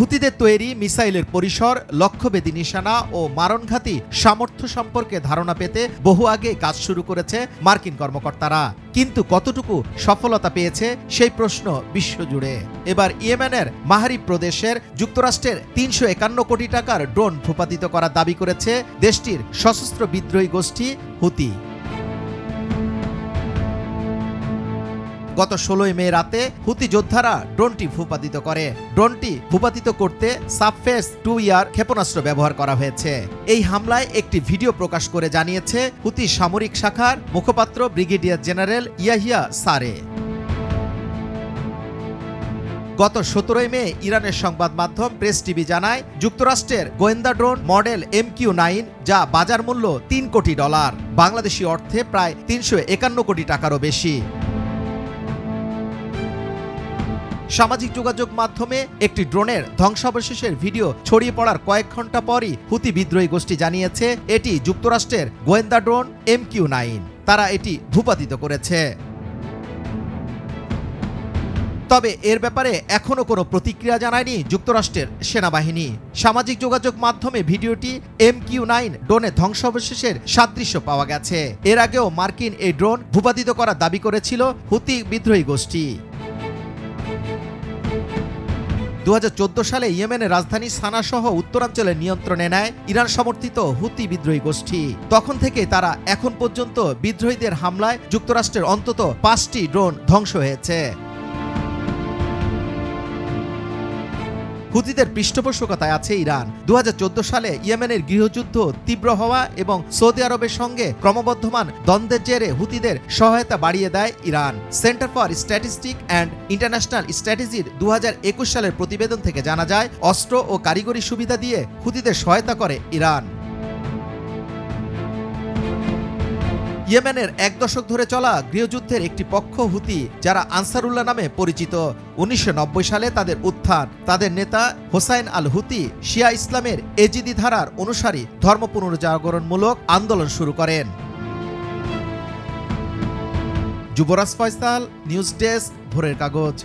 হুতিদের তৈরি মিসাইলের পরিসর, লক্ষ্যভেদী নিশানা ও মারণঘাতী সামর্থ্য সম্পর্কে ধারণা পেতে বহু আগে কাজ শুরু করেছে মার্কিন কর্মকর্তারা। কিন্তু কতটুকু সফলতা পেয়েছে সেই প্রশ্ন বিশ্বজুড়ে। এবার ইয়েমেনের মাহরিব প্রদেশের যুক্তরাষ্ট্রের ৩৫১ কোটি টাকার ড্রোন ভূপাতিত করার দাবি করেছে দেশটির সশস্ত্র বিদ্রোহী গোষ্ঠী হুতি। গত ১৬ মে রাতে হুতি যোদ্ধারা ড্রোনটি ভূপাতিত করে। ড্রোনটি ভূপাতিত করতে সাবফেস 2 ক্ষেপণাস্ত্র ব্যবহার করা হয়েছে। এই হামলায় একটি ভিডিও প্রকাশ করে জানিয়েছে হুতি সামরিক শাখার মুখপাত্র ব্রিগেডিয়ার জেনারেল ইয়াহিয়া সারে। গত ১৭ মে ইরানের সংবাদ মাধ্যম প্রেস টিভি জানায়, যুক্তরাষ্ট্রের গোয়েন্দা ড্রোন মডেল MQ-9, যা বাজার মূল্য $3 কোটি, বাংলাদেশি অর্থে প্রায় ৩৫১ কোটি টাকারও বেশি। সামাজিক যোগাযোগ মাধ্যমে একটি ড্রোনের ধ্বংসাবশেষের ভিডিও ছড়িয়ে পড়ার কয়েক ঘন্টা পরই হুতি বিদ্রোহী গোষ্ঠী জানিয়েছে এটি যুক্তরাষ্ট্রের গোয়েন্দা ড্রোন MQ-9। তারা এটি ভূপাতিত করেছে। তবে এর ব্যাপারে এখনো কোনো প্রতিক্রিয়া জানায়নি যুক্তরাষ্ট্রের সেনাবাহিনী। সামাজিক যোগাযোগ মাধ্যমে ভিডিওটি MQ-9 ড্রোনের ধ্বংসাবশেষের সাদৃশ্য পাওয়া গেছে। এর আগেও মার্কিন এই ড্রোন ভূপাতিত করার দাবি করেছিল হুতি বিদ্রোহী গোষ্ঠী। ২০১৪ সালে ইয়েমেনের রাজধানী সানা সহ উত্তরাঞ্চলের নিয়ন্ত্রণে নেয় ইরান সমর্থিত হুতি বিদ্রোহী গোষ্ঠী। তখন থেকে তারা এখন পর্যন্ত বিদ্রোহীদের হামলায় যুক্তরাষ্ট্রের অন্তত 5টি ড্রোন ধ্বংস হয়েছে। হুতিদের পৃষ্ঠপোষকতায় আছে ইরান। ২০১৪ সালে ইয়েমেনের গৃহযুদ্ধ তীব্র হওয়া এবং সৌদি আরবের সঙ্গে ক্রমবর্ধমান দ্বন্দ্বের জেরে হুতিদের সহায়তা বাড়িয়ে দেয় Iran. Center for statistic and international স্ট্র্যাটেজির ২০২১ সালের প্রতিবেদন থেকে জানা যায়, অস্ত্র ও কারিগরি সুবিধা দিয়ে হুতিদের সহায়তা করে ইরান। ইয়েমেনের 1 দশক ধরে চলা গৃহযুদ্ধের একটি পক্ষ হুতি, যারা আনসারুল্লাহ নামে পরিচিত। ১৯৯০ সালে তাদের উত্থান। তাদের নেতা হোসাইন আল হুতি শিয়া ইসলামের এজিদি ধারার অনুসারী ধর্ম পুনর্জাগরণমূলক আন্দোলন শুরু করেন। যুবরাজ ফয়সাল, নিউজ ডেস্ক, ভোরের কাগজ।